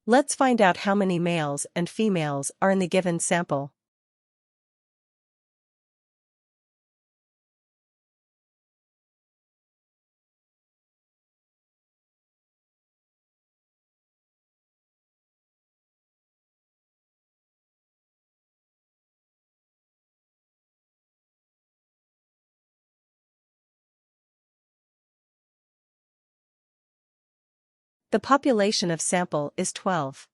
Let's find out how many males and females are in the given sample. The population of sample is 12.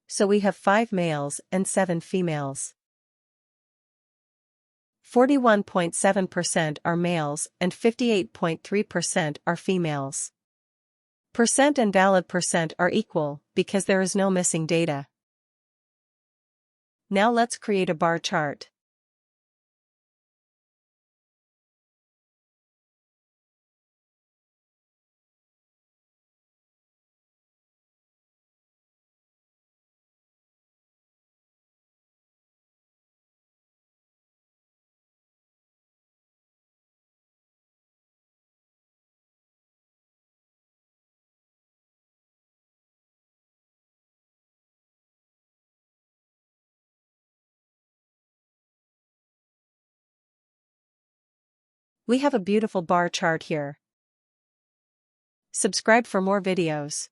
So we have 5 males and 7 females. 41.7% are males and 58.3% are females. Percent and valid percent are equal because there is no missing data. Now let's create a bar chart. We have a beautiful bar chart here. Subscribe for more videos.